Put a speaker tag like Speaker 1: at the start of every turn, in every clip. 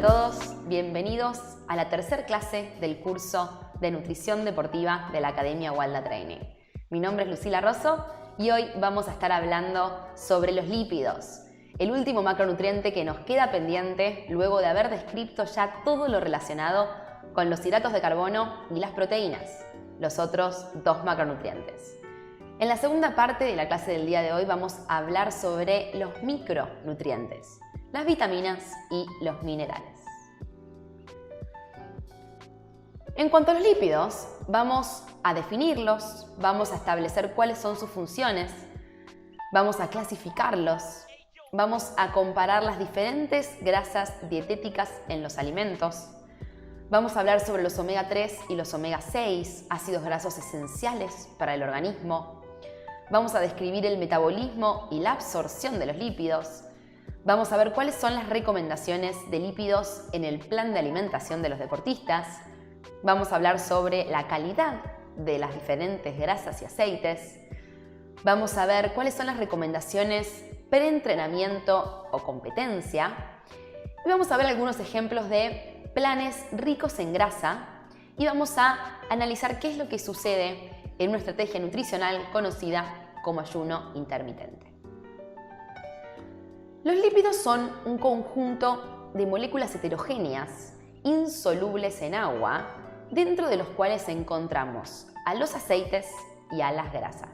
Speaker 1: todos, bienvenidos a la tercera clase del curso de Nutrición Deportiva de la Academia Walda Training. Mi nombre es Lucila Rosso y hoy vamos a estar hablando sobre los lípidos, el último macronutriente que nos queda pendiente luego de haber descrito ya todo lo relacionado con los hidratos de carbono y las proteínas, los otros dos macronutrientes. En la segunda parte de la clase del día de hoy vamos a hablar sobre los micronutrientes, las vitaminas y los minerales. En cuanto a los lípidos, vamos a definirlos, vamos a establecer cuáles son sus funciones, vamos a clasificarlos, vamos a comparar las diferentes grasas dietéticas en los alimentos, vamos a hablar sobre los omega 3 y los omega 6, ácidos grasos esenciales para el organismo, vamos a describir el metabolismo y la absorción de los lípidos, vamos a ver cuáles son las recomendaciones de lípidos en el plan de alimentación de los deportistas, vamos a hablar sobre la calidad de las diferentes grasas y aceites, vamos a ver cuáles son las recomendaciones preentrenamiento o competencia y vamos a ver algunos ejemplos de planes ricos en grasa y vamos a analizar qué es lo que sucede en una estrategia nutricional conocida como ayuno intermitente. Los lípidos son un conjunto de moléculas heterogéneas, insolubles en agua, dentro de los cuales encontramos a los aceites y a las grasas.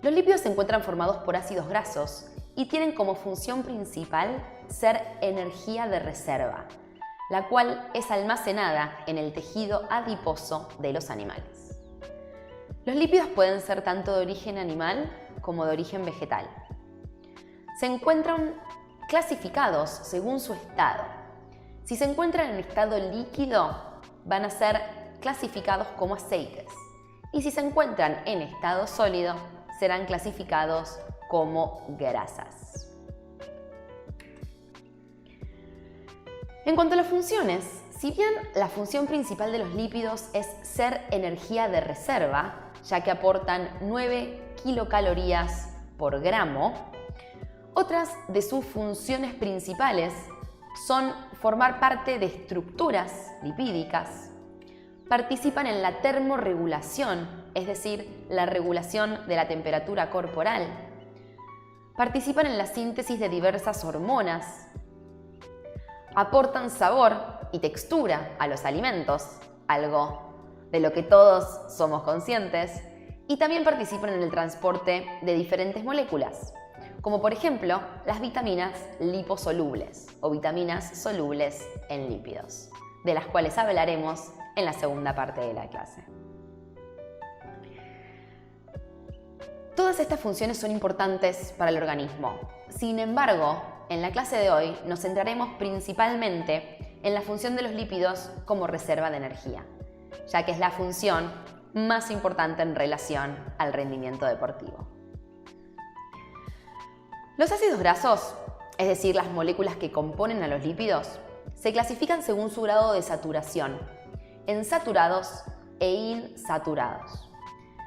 Speaker 1: Los lípidos se encuentran formados por ácidos grasos y tienen como función principal ser energía de reserva, la cual es almacenada en el tejido adiposo de los animales. Los lípidos pueden ser tanto de origen animal como de origen vegetal. Se encuentran clasificados según su estado. Si se encuentran en estado líquido, van a ser clasificados como aceites. Y si se encuentran en estado sólido, serán clasificados como grasas. En cuanto a las funciones, si bien la función principal de los lípidos es ser energía de reserva, ya que aportan 9 kilocalorías por gramo, otras de sus funciones principales son formar parte de estructuras lipídicas, participan en la termorregulación, es decir, la regulación de la temperatura corporal, participan en la síntesis de diversas hormonas, aportan sabor y textura a los alimentos, algo de lo que todos somos conscientes, y también participan en el transporte de diferentes moléculas, como por ejemplo las vitaminas liposolubles o vitaminas solubles en lípidos, de las cuales hablaremos en la segunda parte de la clase. Todas estas funciones son importantes para el organismo. Sin embargo, en la clase de hoy nos centraremos principalmente en la función de los lípidos como reserva de energía, ya que es la función más importante en relación al rendimiento deportivo. Los ácidos grasos, es decir, las moléculas que componen a los lípidos, se clasifican según su grado de saturación, en saturados e insaturados.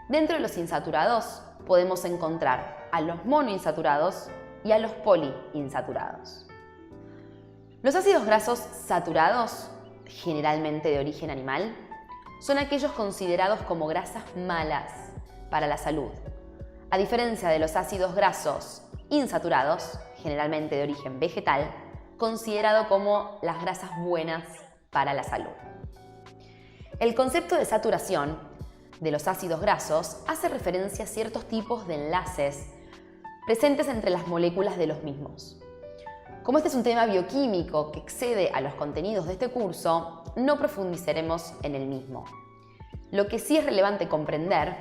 Speaker 1: Dentro de los insaturados podemos encontrar a los monoinsaturados y a los poliinsaturados. Los ácidos grasos saturados, generalmente de origen animal, son aquellos considerados como grasas malas para la salud, a diferencia de los ácidos grasos insaturados, generalmente de origen vegetal, considerado como las grasas buenas para la salud. El concepto de saturación de los ácidos grasos hace referencia a ciertos tipos de enlaces presentes entre las moléculas de los mismos. Como este es un tema bioquímico que excede a los contenidos de este curso, no profundizaremos en el mismo. Lo que sí es relevante comprender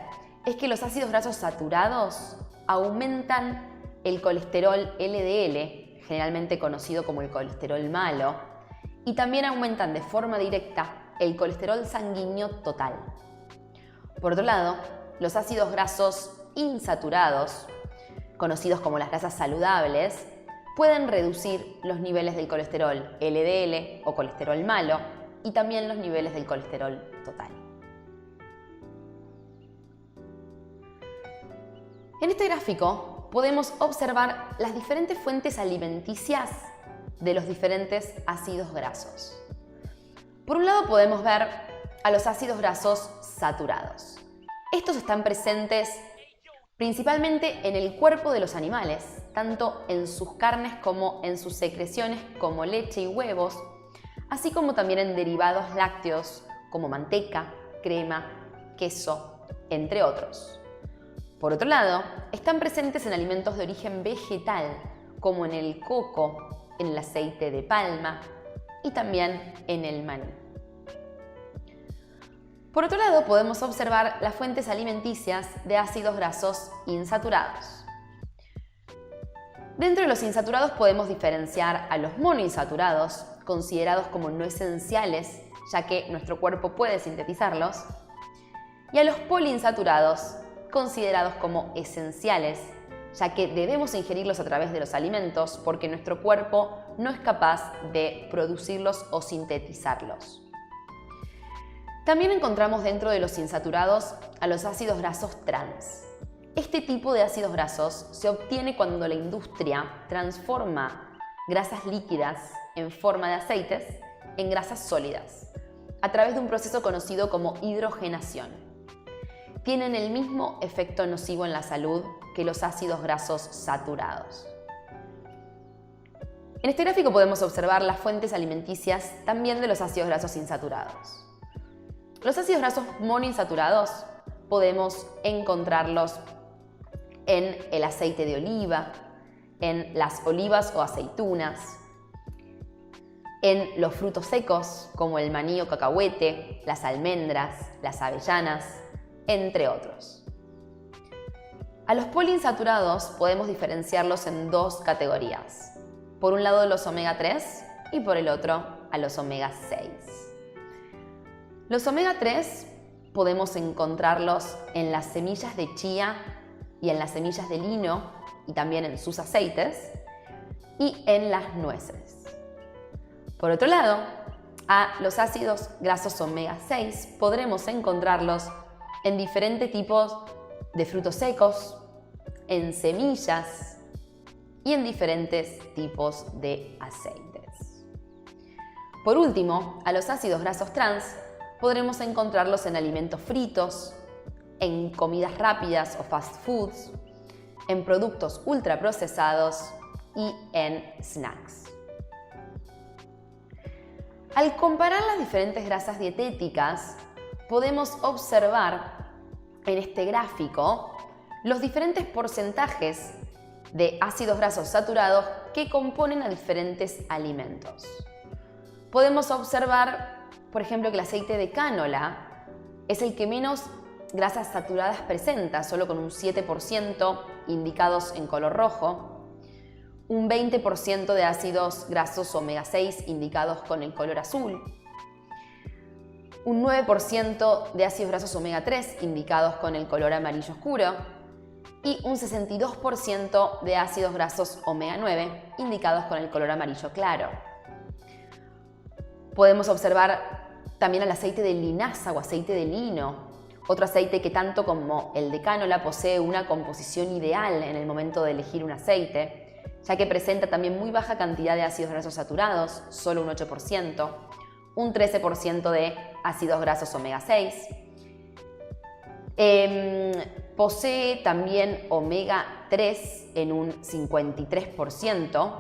Speaker 1: es que los ácidos grasos saturados aumentan el colesterol LDL, generalmente conocido como el colesterol malo, y también aumentan de forma directa el colesterol sanguíneo total. Por otro lado, los ácidos grasos insaturados, conocidos como las grasas saludables, pueden reducir los niveles del colesterol LDL o colesterol malo y también los niveles del colesterol total. En este gráfico podemos observar las diferentes fuentes alimenticias de los diferentes ácidos grasos. Por un lado podemos ver a los ácidos grasos saturados. Estos están presentes principalmente en el cuerpo de los animales, tanto en sus carnes como en sus secreciones como leche y huevos, así como también en derivados lácteos como manteca, crema, queso, entre otros. Por otro lado, están presentes en alimentos de origen vegetal, como en el coco, en el aceite de palma y también en el maní. Por otro lado, podemos observar las fuentes alimenticias de ácidos grasos insaturados. Dentro de los insaturados podemos diferenciar a los monoinsaturados, considerados como no esenciales, ya que nuestro cuerpo puede sintetizarlos, y a los poliinsaturados, considerados como esenciales, ya que debemos ingerirlos a través de los alimentos porque nuestro cuerpo no es capaz de producirlos o sintetizarlos. También encontramos dentro de los insaturados a los ácidos grasos trans. Este tipo de ácidos grasos se obtiene cuando la industria transforma grasas líquidas en forma de aceites en grasas sólidas, a través de un proceso conocido como hidrogenación. Tienen el mismo efecto nocivo en la salud que los ácidos grasos saturados. En este gráfico podemos observar las fuentes alimenticias también de los ácidos grasos insaturados. Los ácidos grasos monoinsaturados podemos encontrarlos en el aceite de oliva, en las olivas o aceitunas, en los frutos secos como el maní o cacahuete, las almendras, las avellanas, entre otros. A los poliinsaturados podemos diferenciarlos en dos categorías. Por un lado los omega 3 y por el otro a los omega 6. Los omega 3 podemos encontrarlos en las semillas de chía y en las semillas de lino y también en sus aceites y en las nueces. Por otro lado, a los ácidos grasos omega 6 podremos encontrarlos en diferentes tipos de frutos secos, en semillas y en diferentes tipos de aceites. Por último, a los ácidos grasos trans podremos encontrarlos en alimentos fritos, en comidas rápidas o fast foods, en productos ultraprocesados y en snacks. Al comparar las diferentes grasas dietéticas, podemos observar en este gráfico los diferentes porcentajes de ácidos grasos saturados que componen a diferentes alimentos. Podemos observar, por ejemplo, que el aceite de cánola es el que menos grasas saturadas presenta, solo con un 7% indicados en color rojo, un 20% de ácidos grasos omega 6 indicados con el color azul, un 9% de ácidos grasos omega 3 indicados con el color amarillo oscuro y un 62% de ácidos grasos omega 9 indicados con el color amarillo claro. Podemos observar también el aceite de linaza o aceite de lino, otro aceite que tanto como el de cánola posee una composición ideal en el momento de elegir un aceite, ya que presenta también muy baja cantidad de ácidos grasos saturados, solo un 8%, un 13% de ácidos grasos omega 6. Posee también omega 3 en un 53%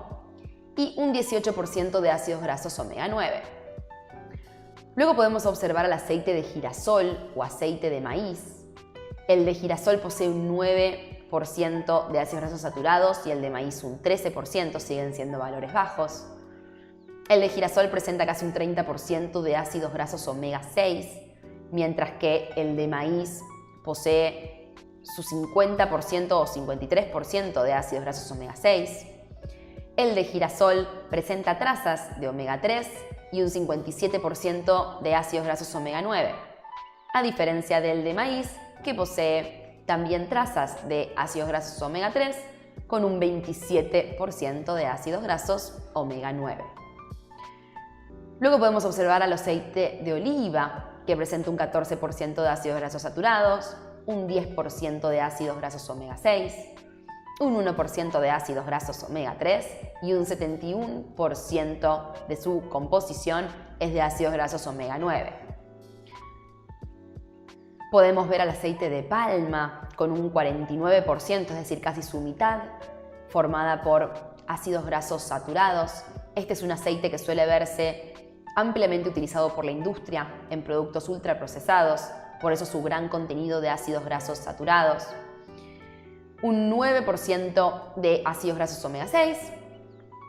Speaker 1: y un 18% de ácidos grasos omega 9. Luego podemos observar el aceite de girasol o aceite de maíz. El de girasol posee un 9% de ácidos grasos saturados y el de maíz un 13%, siguen siendo valores bajos. El de girasol presenta casi un 30% de ácidos grasos omega 6, mientras que el de maíz posee su 50% o 53% de ácidos grasos omega 6. El de girasol presenta trazas de omega 3 y un 57% de ácidos grasos omega 9, a diferencia del de maíz, que posee también trazas de ácidos grasos omega 3 con un 27% de ácidos grasos omega 9. Luego podemos observar al aceite de oliva, que presenta un 14% de ácidos grasos saturados, un 10% de ácidos grasos omega 6, un 1% de ácidos grasos omega 3 y un 71% de su composición es de ácidos grasos omega 9. Podemos ver al aceite de palma con un 49%, es decir, casi su mitad, formada por ácidos grasos saturados. Este es un aceite que suele verse ampliamente utilizado por la industria en productos ultraprocesados, por eso su gran contenido de ácidos grasos saturados. Un 9% de ácidos grasos omega 6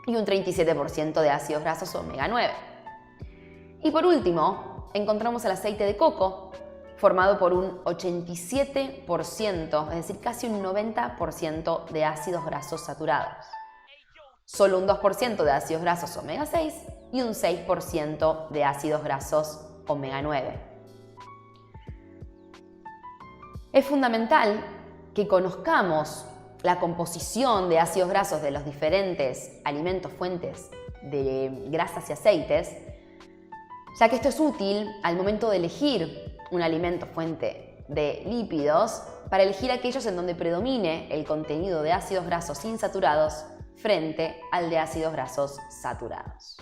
Speaker 1: y un 37% de ácidos grasos omega 9. Y por último, encontramos el aceite de coco, formado por un 87%, es decir, casi un 90% de ácidos grasos saturados. Solo un 2% de ácidos grasos omega 6 y un 6% de ácidos grasos omega 9. Es fundamental que conozcamos la composición de ácidos grasos de los diferentes alimentos fuentes de grasas y aceites, ya que esto es útil al momento de elegir un alimento fuente de lípidos para elegir aquellos en donde predomine el contenido de ácidos grasos insaturados frente al de ácidos grasos saturados.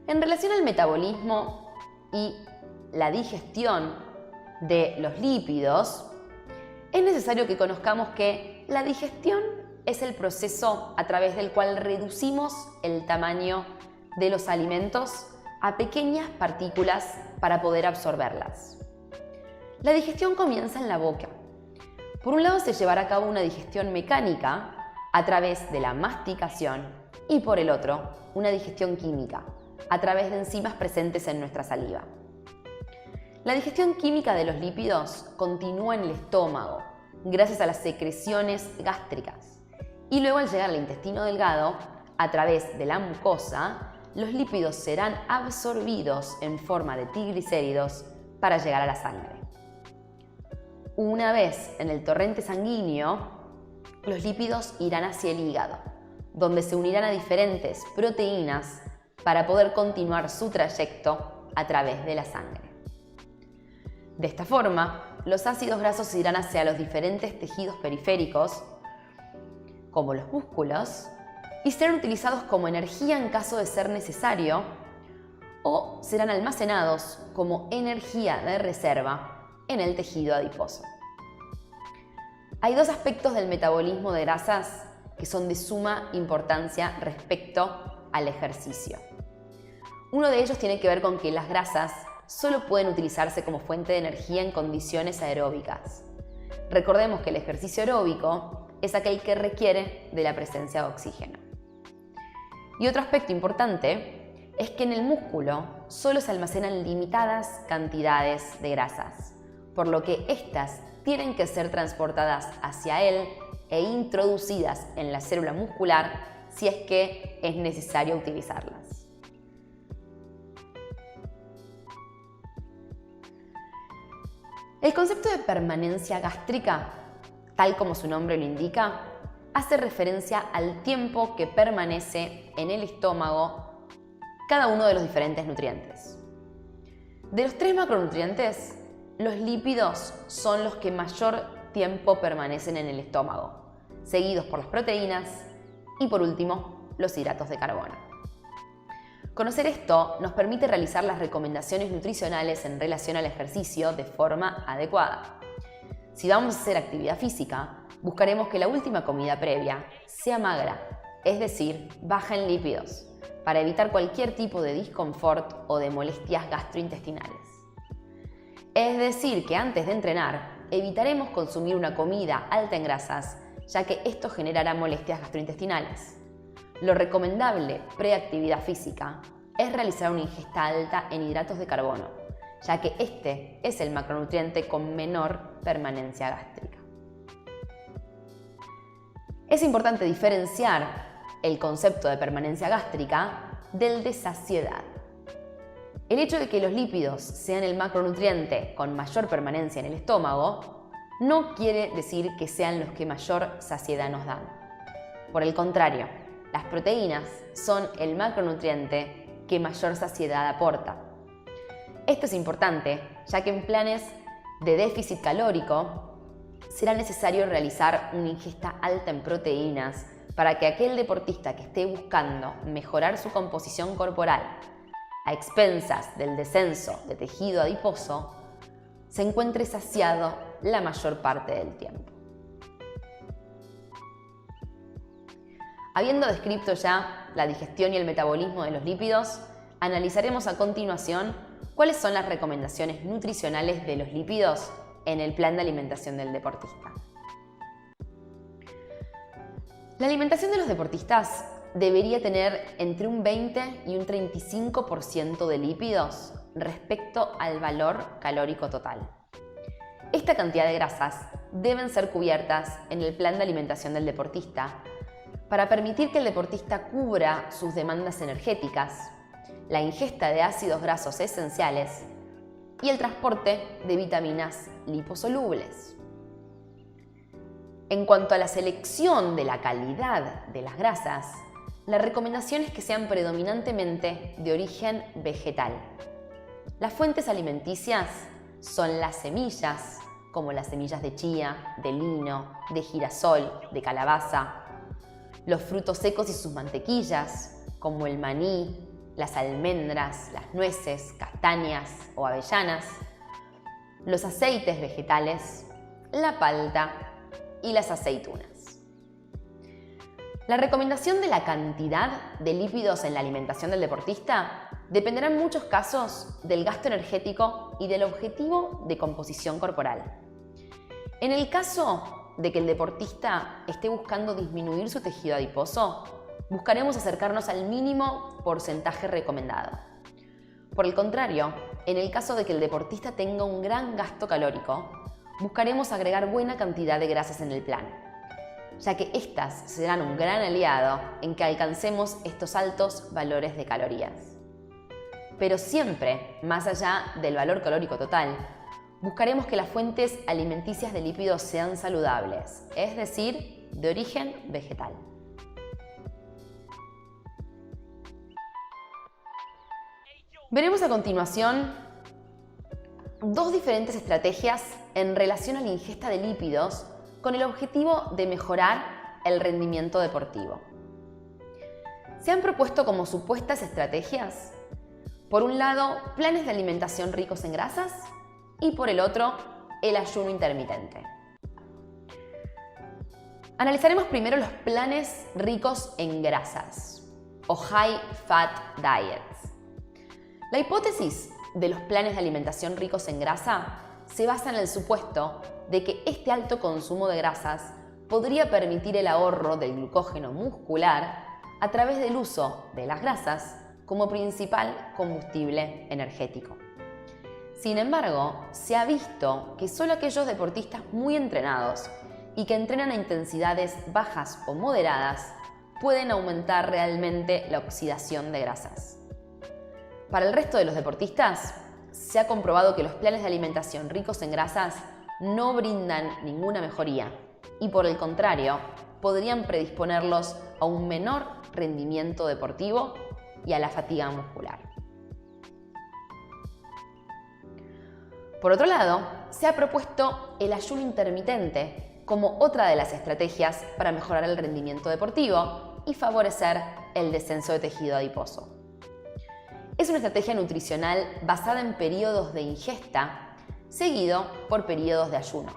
Speaker 1: En relación al metabolismo y la digestión de los lípidos, es necesario que conozcamos que la digestión es el proceso a través del cual reducimos el tamaño de los alimentos a pequeñas partículas para poder absorberlas. La digestión comienza en la boca. Por un lado se llevará a cabo una digestión mecánica a través de la masticación y por el otro una digestión química a través de enzimas presentes en nuestra saliva. La digestión química de los lípidos continúa en el estómago gracias a las secreciones gástricas y luego al llegar al intestino delgado, a través de la mucosa, los lípidos serán absorbidos en forma de triglicéridos para llegar a la sangre. Una vez en el torrente sanguíneo, los lípidos irán hacia el hígado, donde se unirán a diferentes proteínas para poder continuar su trayecto a través de la sangre. De esta forma, los ácidos grasos irán hacia los diferentes tejidos periféricos, como los músculos, y serán utilizados como energía en caso de ser necesario, o serán almacenados como energía de reserva en el tejido adiposo. Hay dos aspectos del metabolismo de grasas que son de suma importancia respecto al ejercicio. Uno de ellos tiene que ver con que las grasas solo pueden utilizarse como fuente de energía en condiciones aeróbicas. Recordemos que el ejercicio aeróbico es aquel que requiere de la presencia de oxígeno. Y otro aspecto importante es que en el músculo solo se almacenan limitadas cantidades de grasas, por lo que éstas tienen que ser transportadas hacia él e introducidas en la célula muscular si es que es necesario utilizarlas. El concepto de permanencia gástrica, tal como su nombre lo indica, hace referencia al tiempo que permanece en el estómago cada uno de los diferentes nutrientes. De los tres macronutrientes, los lípidos son los que mayor tiempo permanecen en el estómago, seguidos por las proteínas y, por último, los hidratos de carbono. Conocer esto nos permite realizar las recomendaciones nutricionales en relación al ejercicio de forma adecuada. Si vamos a hacer actividad física, buscaremos que la última comida previa sea magra, es decir, baja en lípidos, para evitar cualquier tipo de disconfort o de molestias gastrointestinales. Es decir, que antes de entrenar, evitaremos consumir una comida alta en grasas, ya que esto generará molestias gastrointestinales. Lo recomendable preactividad física es realizar una ingesta alta en hidratos de carbono, ya que este es el macronutriente con menor permanencia gástrica. Es importante diferenciar el concepto de permanencia gástrica del de saciedad. El hecho de que los lípidos sean el macronutriente con mayor permanencia en el estómago no quiere decir que sean los que mayor saciedad nos dan. Por el contrario, las proteínas son el macronutriente que mayor saciedad aporta. Esto es importante, ya que en planes de déficit calórico será necesario realizar una ingesta alta en proteínas para que aquel deportista que esté buscando mejorar su composición corporal a expensas del descenso de tejido adiposo se encuentre saciado la mayor parte del tiempo. Habiendo descrito ya la digestión y el metabolismo de los lípidos, analizaremos a continuación cuáles son las recomendaciones nutricionales de los lípidos en el plan de alimentación del deportista. La alimentación de los deportistas debería tener entre un 20 y un 35% de lípidos respecto al valor calórico total. Esta cantidad de grasas deben ser cubiertas en el plan de alimentación del deportista para permitir que el deportista cubra sus demandas energéticas, la ingesta de ácidos grasos esenciales y el transporte de vitaminas liposolubles. En cuanto a la selección de la calidad de las grasas, la recomendación es que sean predominantemente de origen vegetal. Las fuentes alimenticias son las semillas, como las semillas de chía, de lino, de girasol, de calabaza, los frutos secos y sus mantequillas, como el maní, las almendras, las nueces, castañas o avellanas, los aceites vegetales, la palta y las aceitunas. La recomendación de la cantidad de lípidos en la alimentación del deportista dependerá en muchos casos del gasto energético y del objetivo de composición corporal. En el caso de que el deportista esté buscando disminuir su tejido adiposo, buscaremos acercarnos al mínimo porcentaje recomendado. Por el contrario, en el caso de que el deportista tenga un gran gasto calórico, buscaremos agregar buena cantidad de grasas en el plan, ya que éstas serán un gran aliado en que alcancemos estos altos valores de calorías. Pero siempre, más allá del valor calórico total, buscaremos que las fuentes alimenticias de lípidos sean saludables, es decir, de origen vegetal. Veremos a continuación dos diferentes estrategias en relación a la ingesta de lípidos con el objetivo de mejorar el rendimiento deportivo. Se han propuesto como supuestas estrategias, por un lado, planes de alimentación ricos en grasas y por el otro, el ayuno intermitente. Analizaremos primero los planes ricos en grasas o High Fat Diets. La hipótesis de los planes de alimentación ricos en grasa se basa en el supuesto de que este alto consumo de grasas podría permitir el ahorro del glucógeno muscular a través del uso de las grasas como principal combustible energético. Sin embargo, se ha visto que solo aquellos deportistas muy entrenados y que entrenan a intensidades bajas o moderadas pueden aumentar realmente la oxidación de grasas. Para el resto de los deportistas, se ha comprobado que los planes de alimentación ricos en grasas no brindan ninguna mejoría y, por el contrario, podrían predisponerlos a un menor rendimiento deportivo y a la fatiga muscular. Por otro lado, se ha propuesto el ayuno intermitente como otra de las estrategias para mejorar el rendimiento deportivo y favorecer el descenso de tejido adiposo. Es una estrategia nutricional basada en periodos de ingesta, seguido por periodos de ayuno.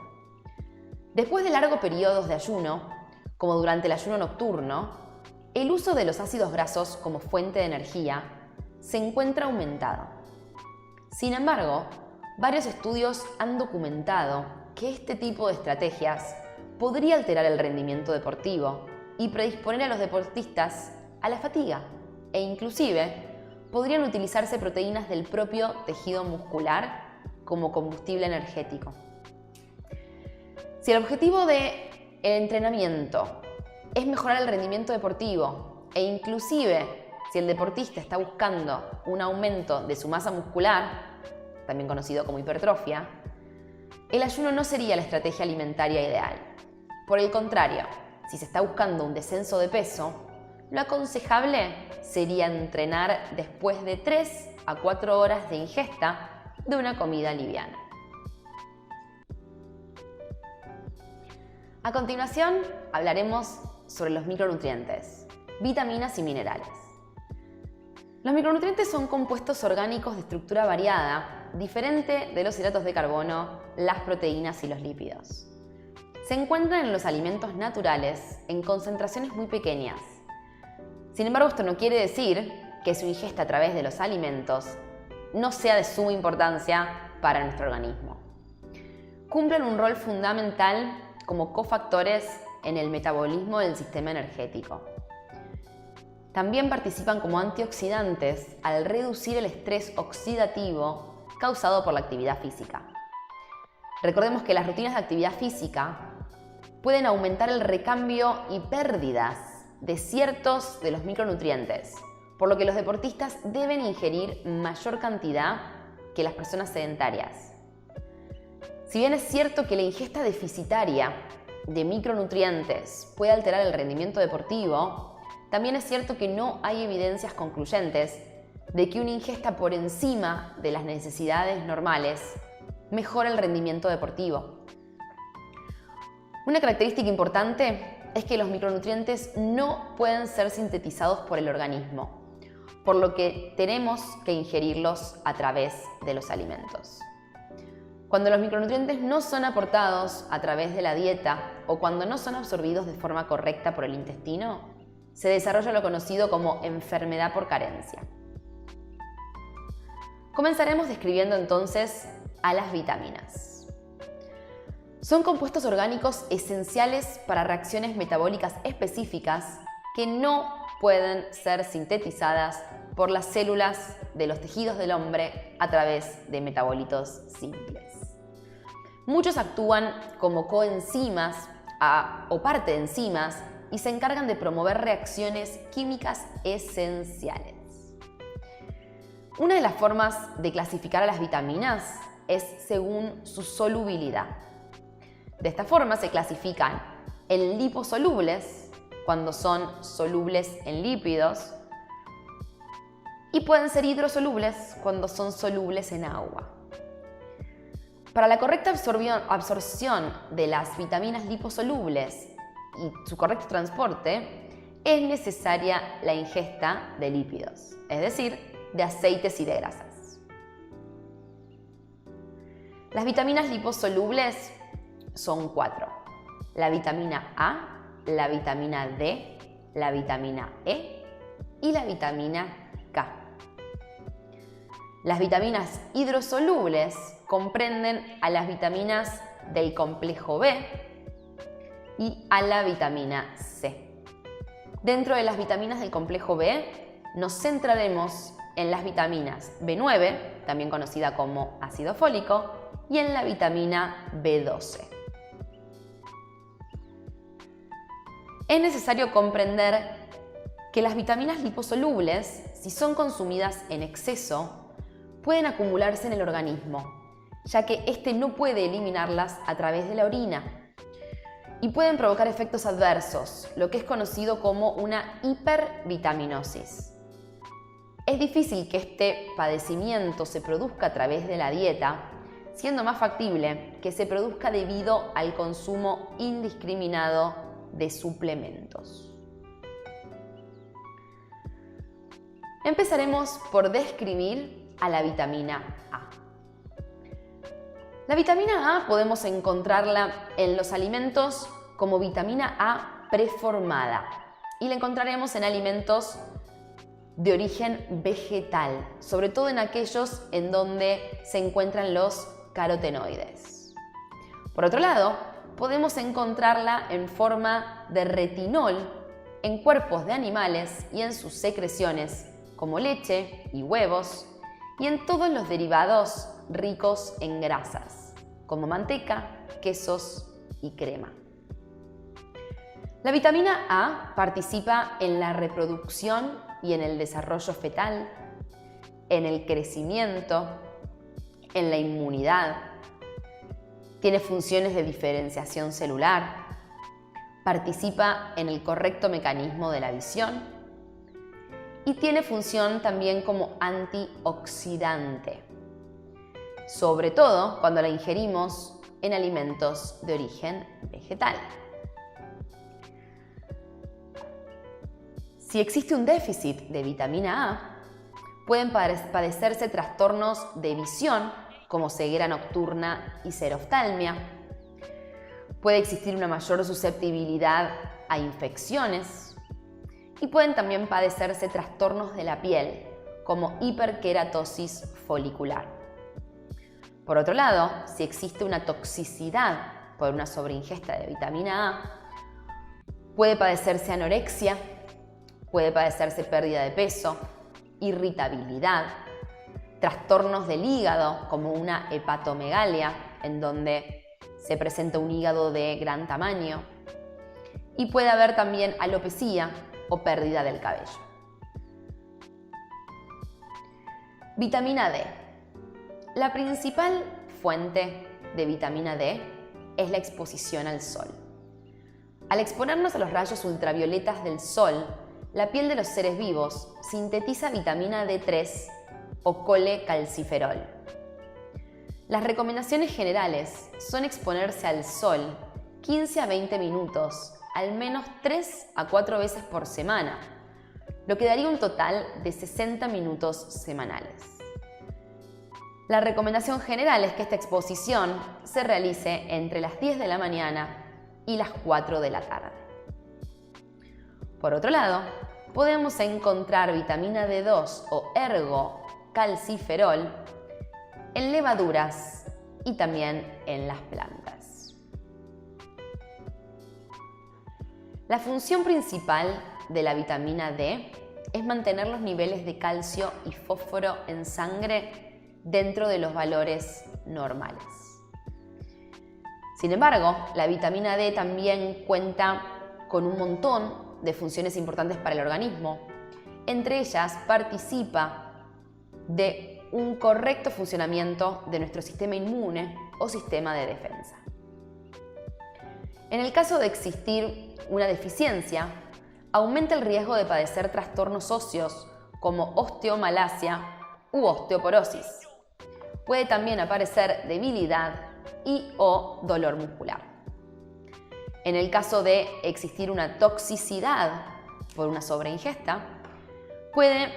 Speaker 1: Después de largos periodos de ayuno, como durante el ayuno nocturno, el uso de los ácidos grasos como fuente de energía se encuentra aumentado. Sin embargo, varios estudios han documentado que este tipo de estrategias podría alterar el rendimiento deportivo y predisponer a los deportistas a la fatiga e inclusive podrían utilizarse proteínas del propio tejido muscular como combustible energético. Si el objetivo del entrenamiento es mejorar el rendimiento deportivo e inclusive si el deportista está buscando un aumento de su masa muscular, también conocido como hipertrofia, el ayuno no sería la estrategia alimentaria ideal. Por el contrario, si se está buscando un descenso de peso, lo aconsejable sería entrenar después de 3 a 4 horas de ingesta de una comida liviana. A continuación, hablaremos sobre los micronutrientes, vitaminas y minerales. Los micronutrientes son compuestos orgánicos de estructura variada, diferente de los hidratos de carbono, las proteínas y los lípidos. Se encuentran en los alimentos naturales en concentraciones muy pequeñas. Sin embargo, esto no quiere decir que su ingesta a través de los alimentos no sea de suma importancia para nuestro organismo. Cumplen un rol fundamental como cofactores en el metabolismo del sistema energético. También participan como antioxidantes al reducir el estrés oxidativo causado por la actividad física. Recordemos que las rutinas de actividad física pueden aumentar el recambio y pérdidas de ciertos de los micronutrientes, por lo que los deportistas deben ingerir mayor cantidad que las personas sedentarias. Si bien es cierto que la ingesta deficitaria de micronutrientes puede alterar el rendimiento deportivo, también es cierto que no hay evidencias concluyentes de que una ingesta por encima de las necesidades normales mejora el rendimiento deportivo. Una característica importante es que los micronutrientes no pueden ser sintetizados por el organismo, por lo que tenemos que ingerirlos a través de los alimentos. Cuando los micronutrientes no son aportados a través de la dieta o cuando no son absorbidos de forma correcta por el intestino, se desarrolla lo conocido como enfermedad por carencia. Comenzaremos describiendo entonces a las vitaminas. Son compuestos orgánicos esenciales para reacciones metabólicas específicas que no pueden ser sintetizadas por las células de los tejidos del hombre a través de metabolitos simples. Muchos actúan como coenzimas o parte de enzimas y se encargan de promover reacciones químicas esenciales. Una de las formas de clasificar a las vitaminas es según su solubilidad. De esta forma se clasifican en liposolubles, cuando son solubles en lípidos, y pueden ser hidrosolubles cuando son solubles en agua. Para la correcta absorción de las vitaminas liposolubles y su correcto transporte, es necesaria la ingesta de lípidos, es decir, de aceites y de grasas. Las vitaminas liposolubles son 4: la vitamina A, la vitamina D, la vitamina E y la vitamina K. Las vitaminas hidrosolubles comprenden a las vitaminas del complejo B y a la vitamina C. Dentro de las vitaminas del complejo B nos centraremos en las vitaminas B9, también conocida como ácido fólico, y en la vitamina B12. Es necesario comprender que las vitaminas liposolubles, si son consumidas en exceso, pueden acumularse en el organismo, ya que éste no puede eliminarlas a través de la orina, y pueden provocar efectos adversos, lo que es conocido como una hipervitaminosis. Es difícil que este padecimiento se produzca a través de la dieta, siendo más factible que se produzca debido al consumo indiscriminado de suplementos. Empezaremos por describir a la vitamina A. La vitamina A podemos encontrarla en los alimentos como vitamina A preformada y la encontraremos en alimentos de origen vegetal, sobre todo en aquellos en donde se encuentran los carotenoides. Por otro lado, podemos encontrarla en forma de retinol en cuerpos de animales y en sus secreciones, como leche y huevos, y en todos los derivados ricos en grasas, como manteca, quesos y crema. La vitamina A participa en la reproducción y en el desarrollo fetal, en el crecimiento, en la inmunidad. Tiene funciones de diferenciación celular, participa en el correcto mecanismo de la visión y tiene función también como antioxidante. sobre todo cuando la ingerimos en alimentos de origen vegetal. Si existe un déficit de vitamina A, pueden padecerse trastornos de visión como ceguera nocturna y xeroftalmia. Puede existir una mayor susceptibilidad a infecciones y pueden también padecerse trastornos de la piel como hiperkeratosis folicular. Por otro lado, si existe una toxicidad por una sobreingesta de vitamina A, puede padecerse anorexia, puede padecerse pérdida de peso, irritabilidad, trastornos del hígado como una hepatomegalia, en donde se presenta un hígado de gran tamaño, y puede haber también alopecia o pérdida del cabello. Vitamina D. La principal fuente de vitamina D es la exposición al sol. Al exponernos a los rayos ultravioletas del sol, la piel de los seres vivos sintetiza vitamina D3 o colecalciferol. Las recomendaciones generales son exponerse al sol 15 a 20 minutos, al menos 3 a 4 veces por semana, lo que daría un total de 60 minutos semanales. La recomendación general es que esta exposición se realice entre las 10 de la mañana y las 4 de la tarde. Por otro lado, podemos encontrar vitamina D2 o ergocalciferol en levaduras y también en las plantas. La función principal de la vitamina D es mantener los niveles de calcio y fósforo en sangre dentro de los valores normales. Sin embargo, la vitamina D también cuenta con un montón de funciones importantes para el organismo. Entre ellas, participa de un correcto funcionamiento de nuestro sistema inmune o sistema de defensa. En el caso de existir una deficiencia, aumenta el riesgo de padecer trastornos óseos como osteomalacia u osteoporosis. Puede también aparecer debilidad y o dolor muscular. En el caso de existir una toxicidad por una sobreingesta, puede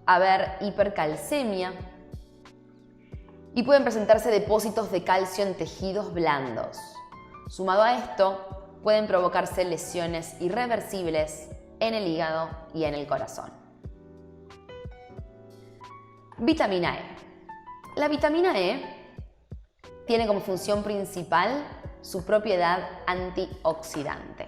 Speaker 1: haber hipercalcemia y pueden presentarse depósitos de calcio en tejidos blandos. Sumado a esto, pueden provocarse lesiones irreversibles en el hígado y en el corazón. Vitamina E. La vitamina E tiene como función principal su propiedad antioxidante.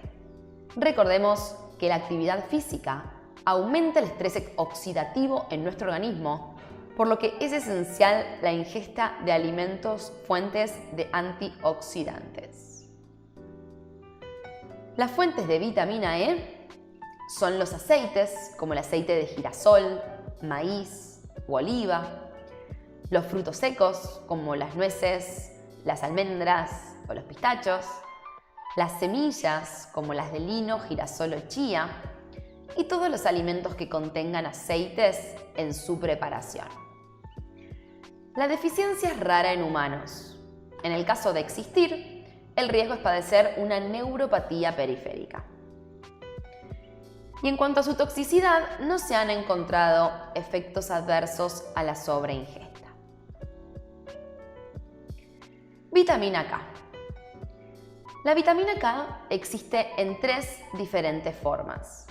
Speaker 1: Recordemos que la actividad física aumenta el estrés oxidativo en nuestro organismo, por lo que es esencial la ingesta de alimentos fuentes de antioxidantes. Las fuentes de vitamina E son los aceites, como el aceite de girasol, maíz u oliva, los frutos secos, como las nueces, las almendras o los pistachos, las semillas, como las de lino, girasol o chía, y todos los alimentos que contengan aceites en su preparación. La deficiencia es rara en humanos. En el caso de existir, el riesgo es padecer una neuropatía periférica. Y en cuanto a su toxicidad, no se han encontrado efectos adversos a la sobreingesta. Vitamina K. La vitamina K existe en 3 diferentes formas.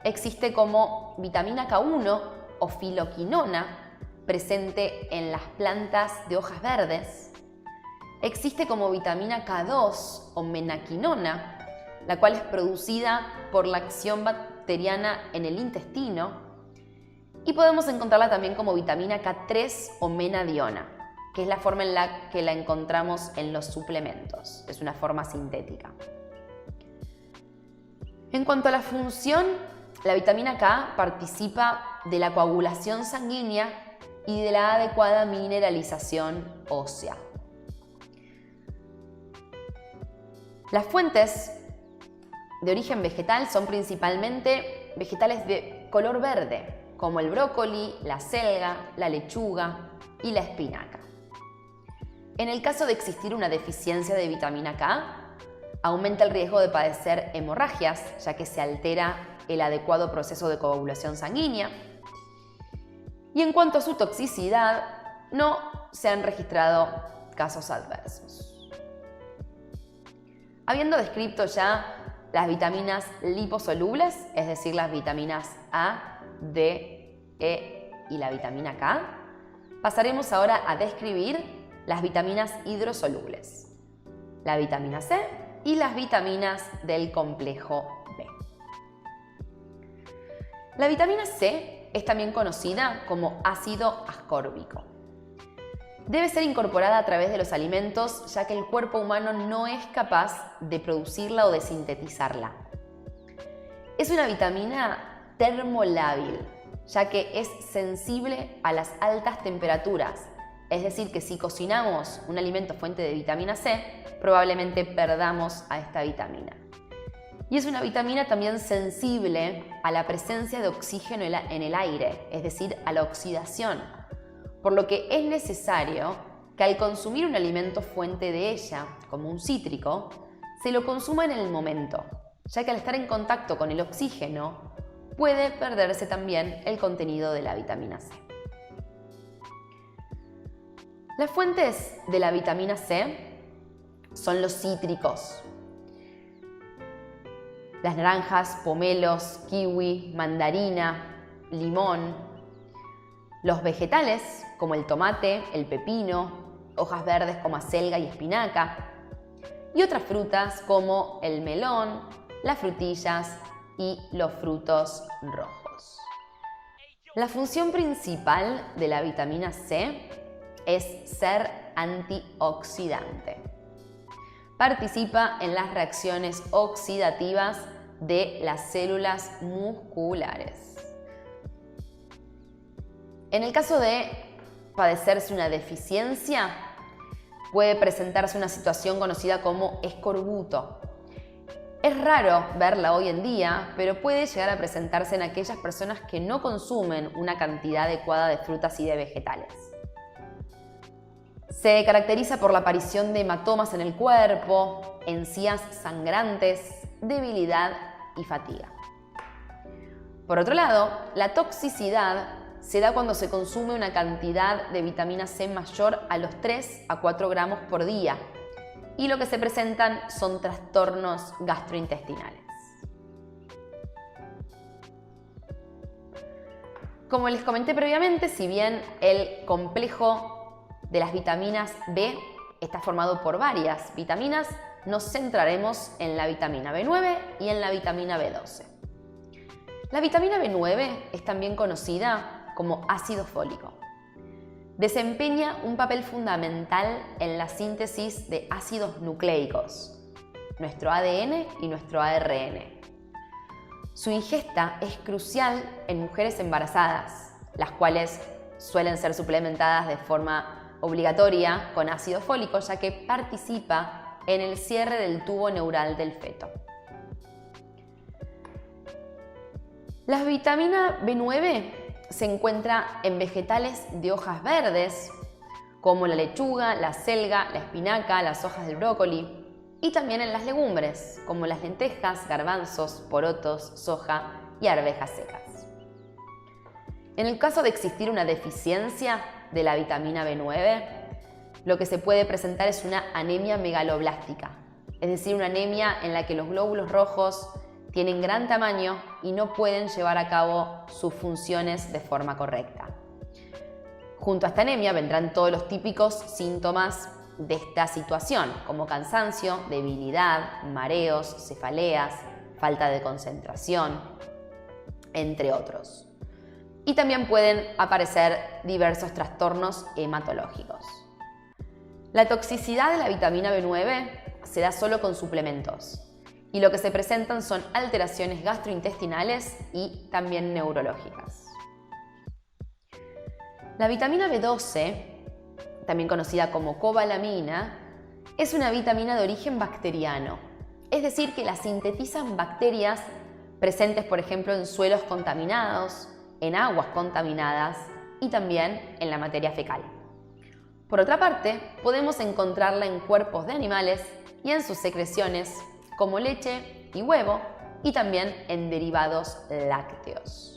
Speaker 1: Existe como vitamina K1 o filoquinona, presente en las plantas de hojas verdes. Existe como vitamina K2 o menaquinona, la cual es producida por la acción bacteriana en el intestino. Y podemos encontrarla también como vitamina K3 o menadiona, que es la forma en la que la encontramos en los suplementos. Es una forma sintética. En cuanto a la función, la vitamina K participa de la coagulación sanguínea y de la adecuada mineralización ósea. Las fuentes de origen vegetal son principalmente vegetales de color verde, como el brócoli, la selga, la lechuga y la espinaca. En el caso de existir una deficiencia de vitamina K, aumenta el riesgo de padecer hemorragias, ya que se altera el adecuado proceso de coagulación sanguínea. Y en cuanto a su toxicidad, no se han registrado casos adversos. Habiendo descrito ya las vitaminas liposolubles, es decir, las vitaminas A, D, E y la vitamina K, pasaremos ahora a describir las vitaminas hidrosolubles, la vitamina C y las vitaminas del complejo B. La vitamina C es también conocida como ácido ascórbico. Debe ser incorporada a través de los alimentos, ya que el cuerpo humano no es capaz de producirla o de sintetizarla. Es una vitamina termolábil, ya que es sensible a las altas temperaturas. Es decir, que si cocinamos un alimento fuente de vitamina C, probablemente perdamos a esta vitamina. Y es una vitamina también sensible a la presencia de oxígeno en el aire, es decir, a la oxidación. Por lo que es necesario que al consumir un alimento fuente de ella, como un cítrico, se lo consuma en el momento, ya que al estar en contacto con el oxígeno puede perderse también el contenido de la vitamina C. Las fuentes de la vitamina C son los cítricos. Las naranjas, pomelos, kiwi, mandarina, limón. Los vegetales, como el tomate, el pepino, hojas verdes como acelga y espinaca. Y otras frutas como el melón, las frutillas y los frutos rojos. La función principal de la vitamina C es ser antioxidante. Participa en las reacciones oxidativas de las células musculares. En el caso de padecerse una deficiencia, puede presentarse una situación conocida como escorbuto. Es raro verla hoy en día, pero puede llegar a presentarse en aquellas personas que no consumen una cantidad adecuada de frutas y de vegetales. Se caracteriza por la aparición de hematomas en el cuerpo, encías sangrantes, debilidad y fatiga. Por otro lado, la toxicidad se da cuando se consume una cantidad de vitamina C mayor a los 3 a 4 gramos por día y lo que se presentan son trastornos gastrointestinales. Como les comenté previamente, si bien el complejo de las vitaminas B está formado por varias vitaminas, nos centraremos en la vitamina B9 y en la vitamina B12. La vitamina B9 es también conocida como ácido fólico. Desempeña un papel fundamental en la síntesis de ácidos nucleicos, nuestro ADN y nuestro ARN. Su ingesta es crucial en mujeres embarazadas, las cuales suelen ser suplementadas de forma obligatoria con ácido fólico, ya que participa en el cierre del tubo neural del feto. La vitamina B9 se encuentra en vegetales de hojas verdes, como la lechuga, la acelga, la espinaca, las hojas del brócoli, y también en las legumbres, como las lentejas, garbanzos, porotos, soja y arvejas secas. En el caso de existir una deficiencia de la vitamina B9, lo que se puede presentar es una anemia megaloblástica, es decir, una anemia en la que los glóbulos rojos tienen gran tamaño y no pueden llevar a cabo sus funciones de forma correcta. Junto a esta anemia vendrán todos los típicos síntomas de esta situación, como cansancio, debilidad, mareos, cefaleas, falta de concentración, entre otros. Y también pueden aparecer diversos trastornos hematológicos. La toxicidad de la vitamina B9 se da solo con suplementos, y lo que se presentan son alteraciones gastrointestinales y también neurológicas. La vitamina B12, también conocida como cobalamina, es una vitamina de origen bacteriano, es decir, que la sintetizan bacterias presentes, por ejemplo, en suelos contaminados, en aguas contaminadas y también en la materia fecal. Por otra parte, podemos encontrarla en cuerpos de animales y en sus secreciones, como leche y huevo, y también en derivados lácteos.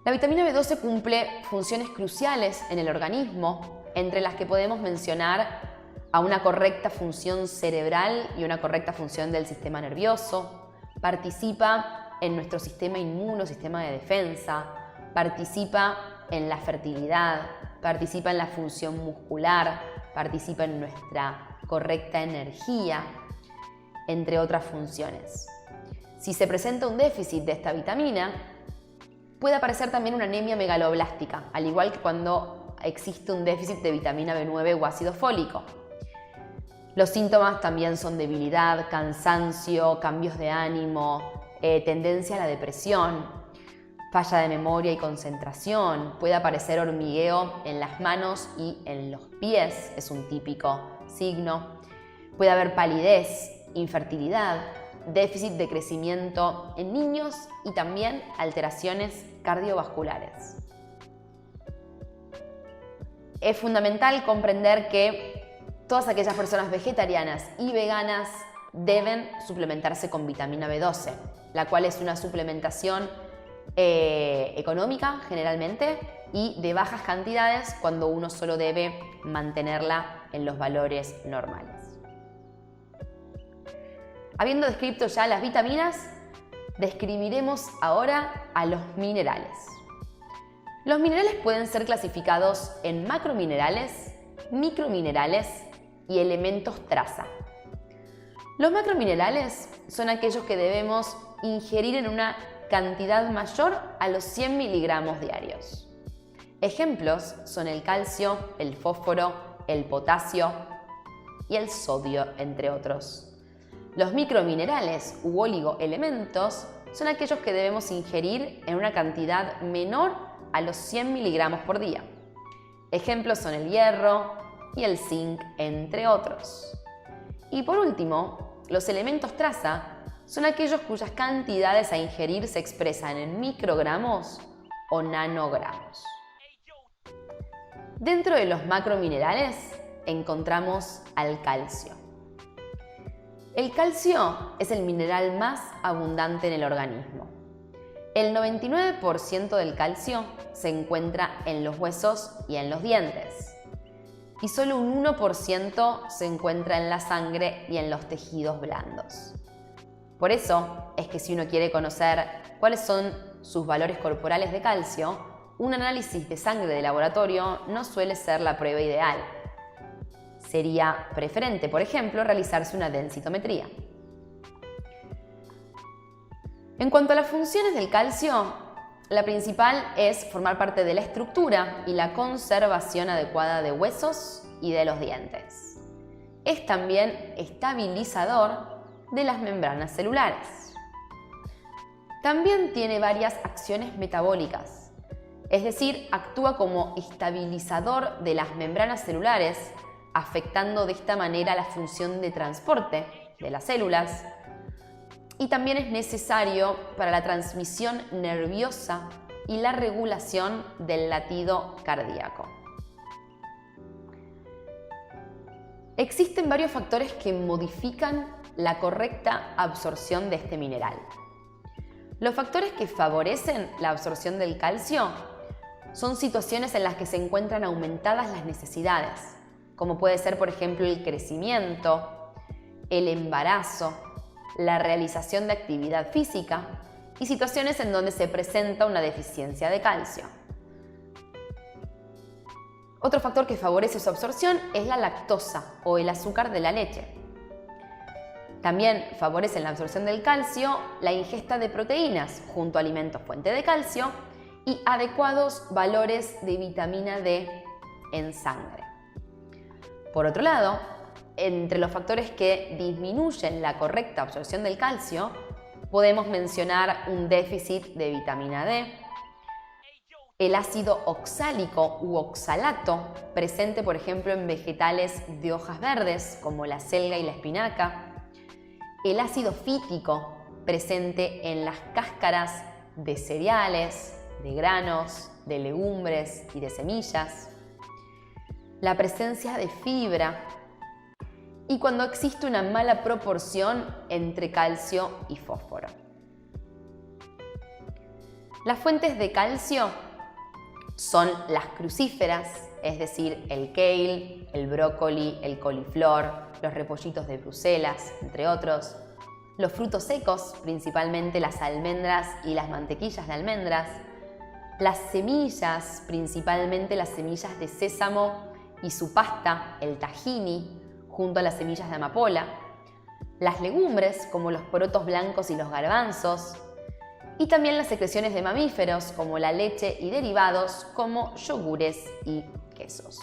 Speaker 1: La vitamina B12 cumple funciones cruciales en el organismo, entre las que podemos mencionar a una correcta función cerebral y una correcta función del sistema nervioso. Participa en nuestro sistema inmuno, sistema de defensa, participa en la fertilidad, participa en la función muscular, participa en nuestra correcta energía, entre otras funciones. Si se presenta un déficit de esta vitamina, puede aparecer también una anemia megaloblástica, al igual que cuando existe un déficit de vitamina B9 o ácido fólico. Los síntomas también son debilidad, cansancio, cambios de ánimo, tendencia a la depresión, falla de memoria y concentración. Puede aparecer hormigueo en las manos y en los pies, es un típico signo. Puede haber palidez, infertilidad, déficit de crecimiento en niños y también alteraciones cardiovasculares. Es fundamental comprender que todas aquellas personas vegetarianas y veganas deben suplementarse con vitamina B12, la cual es una suplementación económica generalmente y de bajas cantidades cuando uno solo debe mantenerla en los valores normales. Habiendo descrito ya las vitaminas, describiremos ahora a los minerales. Los minerales pueden ser clasificados en macrominerales, microminerales y elementos traza. Los macrominerales son aquellos que debemos ingerir en una cantidad mayor a los 100 miligramos diarios. Ejemplos son el calcio, el fósforo, el potasio y el sodio, entre otros. Los microminerales u oligoelementos son aquellos que debemos ingerir en una cantidad menor a los 100 miligramos por día. Ejemplos son el hierro y el zinc, entre otros. Y por último, los elementos traza son aquellos cuyas cantidades a ingerir se expresan en microgramos o nanogramos. Dentro de los macrominerales encontramos al calcio. El calcio es el mineral más abundante en el organismo. El 99% del calcio se encuentra en los huesos y en los dientes. Y solo un 1% se encuentra en la sangre y en los tejidos blandos. Por eso es que si uno quiere conocer cuáles son sus valores corporales de calcio, un análisis de sangre de laboratorio no suele ser la prueba ideal. Sería preferente, por ejemplo, realizarse una densitometría. En cuanto a las funciones del calcio, la principal es formar parte de la estructura y la conservación adecuada de huesos y de los dientes. Es también estabilizador de las membranas celulares. También tiene varias acciones metabólicas, es decir, actúa como estabilizador de las membranas celulares, afectando de esta manera la función de transporte de las células, y también es necesario para la transmisión nerviosa y la regulación del latido cardíaco. Existen varios factores que modifican la correcta absorción de este mineral. Los factores que favorecen la absorción del calcio son situaciones en las que se encuentran aumentadas las necesidades, como puede ser, por ejemplo, el crecimiento, el embarazo, la realización de actividad física y situaciones en donde se presenta una deficiencia de calcio. Otro factor que favorece su absorción es la lactosa o el azúcar de la leche. También favorecen la absorción del calcio la ingesta de proteínas junto a alimentos fuente de calcio y adecuados valores de vitamina D en sangre. Por otro lado, entre los factores que disminuyen la correcta absorción del calcio, podemos mencionar un déficit de vitamina D, el ácido oxálico u oxalato, presente por ejemplo en vegetales de hojas verdes como la selga y la espinaca, el ácido fítico, presente en las cáscaras de cereales, de granos, de legumbres y de semillas, la presencia de fibra y cuando existe una mala proporción entre calcio y fósforo. Las fuentes de calcio son las crucíferas, es decir, el kale, el brócoli, el coliflor, los repollitos de Bruselas, entre otros. Los frutos secos, principalmente las almendras y las mantequillas de almendras. Las semillas, principalmente las semillas de sésamo y su pasta, el tahini, junto a las semillas de amapola. Las legumbres, como los porotos blancos y los garbanzos. Y también las secreciones de mamíferos, como la leche y derivados, como yogures y quesos.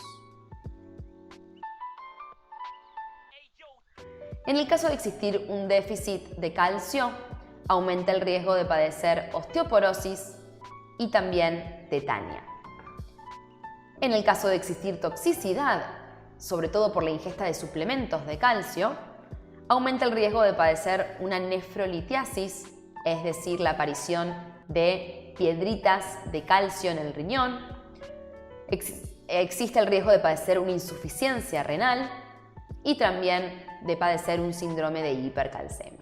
Speaker 1: En el caso de existir un déficit de calcio, aumenta el riesgo de padecer osteoporosis y también tetania. En el caso de existir toxicidad, sobre todo por la ingesta de suplementos de calcio, aumenta el riesgo de padecer una nefrolitiasis, es decir, la aparición de piedritas de calcio en el riñón. Existe el riesgo de padecer una insuficiencia renal y también de padecer un síndrome de hipercalcemia.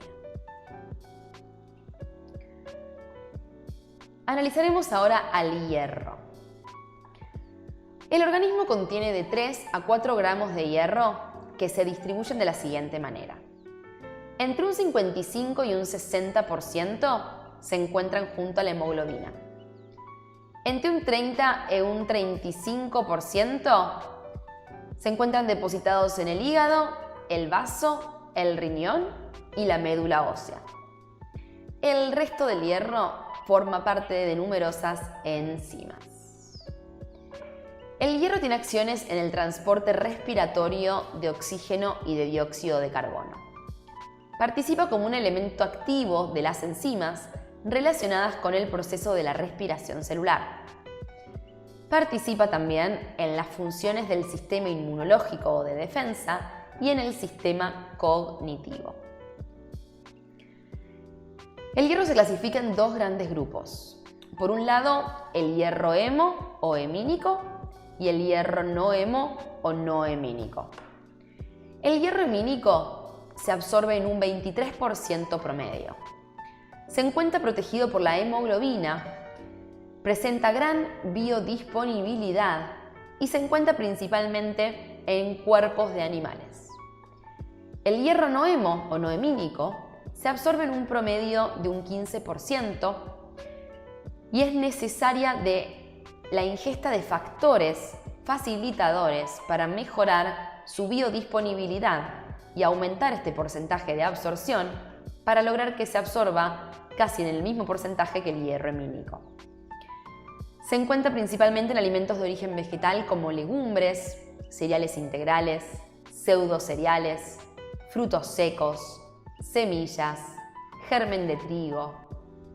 Speaker 1: Analizaremos ahora al hierro. El organismo contiene de 3 a 4 gramos de hierro que se distribuyen de la siguiente manera. Entre un 55 y un 60% se encuentran junto a la hemoglobina. Entre un 30 y un 35% se encuentran depositados en el hígado, el vaso, el riñón y la médula ósea. El resto del hierro forma parte de numerosas enzimas. El hierro tiene acciones en el transporte respiratorio de oxígeno y de dióxido de carbono. Participa como un elemento activo de las enzimas relacionadas con el proceso de la respiración celular. Participa también en las funciones del sistema inmunológico o de defensa y en el sistema cognitivo. El hierro se clasifica en 2 grandes grupos. Por un lado, el hierro hemo o hemínico y el hierro no hemo o no hemínico. El hierro hemínico se absorbe en un 23% promedio. Se encuentra protegido por la hemoglobina, presenta gran biodisponibilidad y se encuentra principalmente en cuerpos de animales. El hierro no hemo o no hemínico se absorbe en un promedio de un 15% y es necesaria de la ingesta de factores facilitadores para mejorar su biodisponibilidad y aumentar este porcentaje de absorción para lograr que se absorba casi en el mismo porcentaje que el hierro hemínico. Se encuentra principalmente en alimentos de origen vegetal como legumbres, cereales integrales, pseudocereales, frutos secos, semillas, germen de trigo,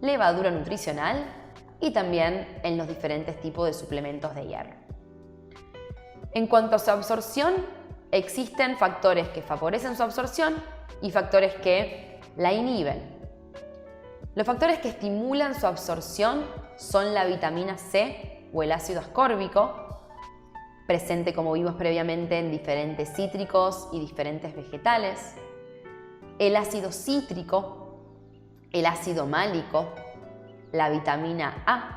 Speaker 1: levadura nutricional y también en los diferentes tipos de suplementos de hierro. En cuanto a su absorción, existen factores que favorecen su absorción y factores que la inhiben. Los factores que estimulan su absorción son la vitamina C o el ácido ascórbico, presente como vimos previamente en diferentes cítricos y diferentes vegetales, el ácido cítrico, el ácido málico, la vitamina A,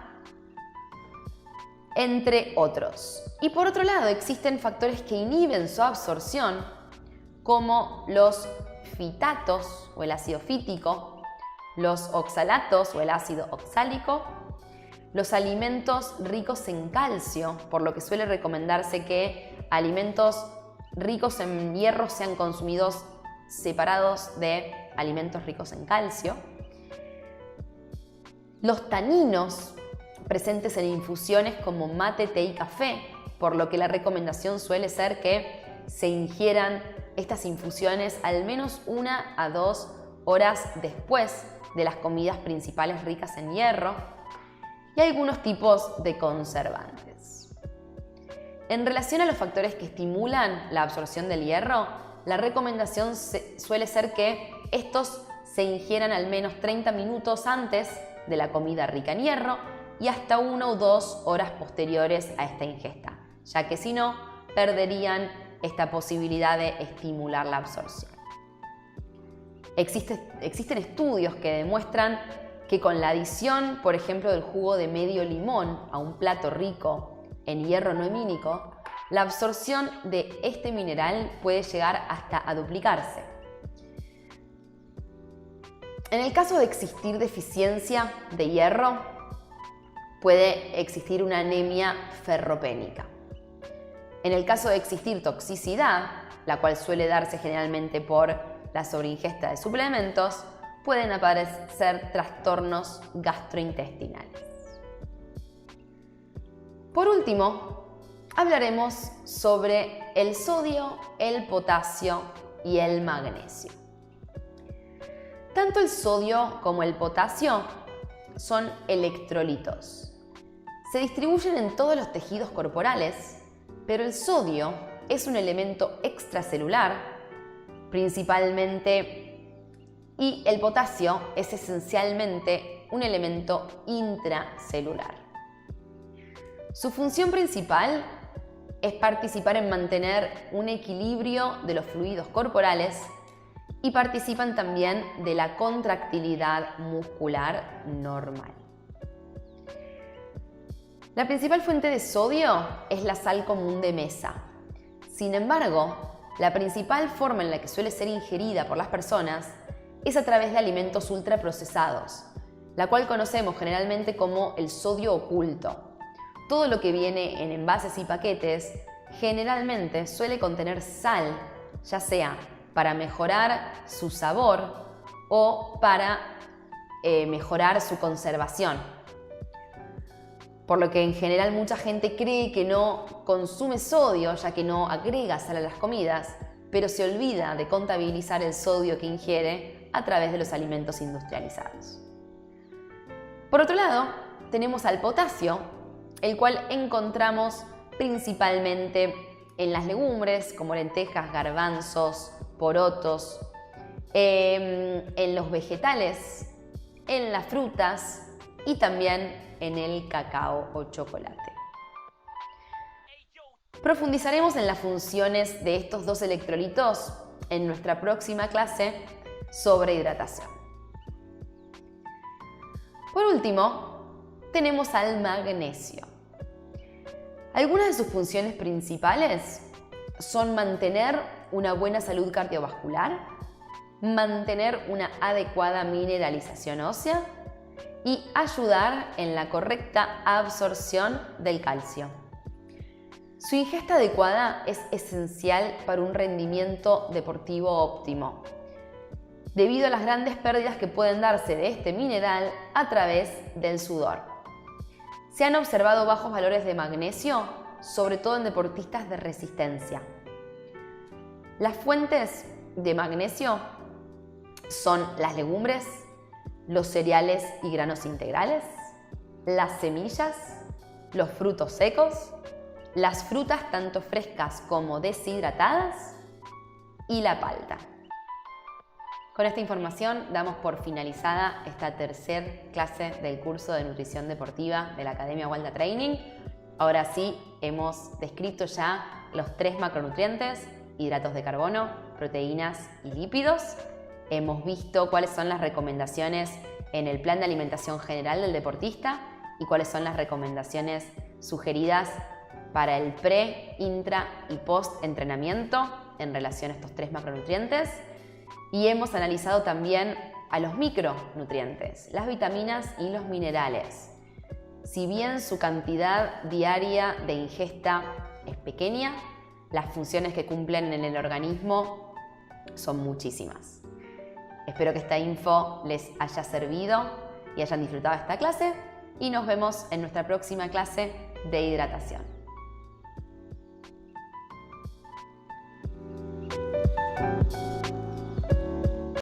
Speaker 1: entre otros. Y por otro lado, existen factores que inhiben su absorción, como los fitatos o el ácido fítico, los oxalatos o el ácido oxálico, los alimentos ricos en calcio, por lo que suele recomendarse que alimentos ricos en hierro sean consumidos separados de alimentos ricos en calcio. Los taninos presentes en infusiones como mate, té y café, por lo que la recomendación suele ser que se ingieran estas infusiones al menos 1 a 2 horas después de las comidas principales ricas en hierro, y algunos tipos de conservantes. En relación a los factores que estimulan la absorción del hierro, la recomendación suele ser que estos se ingieran al menos 30 minutos antes de la comida rica en hierro y hasta 1 o 2 horas posteriores a esta ingesta, ya que si no, perderían esta posibilidad de estimular la absorción. Existen estudios que demuestran que con la adición, por ejemplo, del jugo de medio limón a un plato rico en hierro no hemínico, la absorción de este mineral puede llegar hasta a duplicarse. En el caso de existir deficiencia de hierro, puede existir una anemia ferropénica. En el caso de existir toxicidad, la cual suele darse generalmente por la sobreingesta de suplementos, pueden aparecer trastornos gastrointestinales. Por último, hablaremos sobre el sodio, el potasio y el magnesio. Tanto el sodio como el potasio son electrolitos. Se distribuyen en todos los tejidos corporales, pero el sodio es un elemento extracelular, principalmente, y el potasio es esencialmente un elemento intracelular. Su función principal es participar en mantener un equilibrio de los fluidos corporales y participan también de la contractilidad muscular normal. La principal fuente de sodio es la sal común de mesa. Sin embargo, la principal forma en la que suele ser ingerida por las personas es a través de alimentos ultraprocesados, la cual conocemos generalmente como el sodio oculto. Todo lo que viene en envases y paquetes generalmente suele contener sal, ya sea para mejorar su sabor o para mejorar su conservación. Por lo que en general mucha gente cree que no consume sodio, ya que no agrega sal a las comidas, pero se olvida de contabilizar el sodio que ingiere a través de los alimentos industrializados. Por otro lado, tenemos al potasio, el cual encontramos principalmente en las legumbres como lentejas, garbanzos, porotos, en los vegetales, en las frutas y también en el cacao o chocolate. Profundizaremos en las funciones de estos dos electrolitos en nuestra próxima clase sobre hidratación. Por último, tenemos al magnesio. Algunas de sus funciones principales son mantener una buena salud cardiovascular, mantener una adecuada mineralización ósea y ayudar en la correcta absorción del calcio. Su ingesta adecuada es esencial para un rendimiento deportivo óptimo, debido a las grandes pérdidas que pueden darse de este mineral a través del sudor. Se han observado bajos valores de magnesio, sobre todo en deportistas de resistencia. Las fuentes de magnesio son las legumbres, los cereales y granos integrales, las semillas, los frutos secos, las frutas tanto frescas como deshidratadas y la palta. Con esta información damos por finalizada esta tercera clase del curso de nutrición deportiva de la Academia Walda Training. Ahora sí, hemos descrito ya los 3 macronutrientes: hidratos de carbono, proteínas y lípidos. Hemos visto cuáles son las recomendaciones en el plan de alimentación general del deportista y cuáles son las recomendaciones sugeridas para el pre, intra y post entrenamiento en relación a estos 3 macronutrientes. Y hemos analizado también a los micronutrientes, las vitaminas y los minerales. Si bien su cantidad diaria de ingesta es pequeña, las funciones que cumplen en el organismo son muchísimas. Espero que esta info les haya servido y hayan disfrutado de esta clase y nos vemos en nuestra próxima clase de hidratación.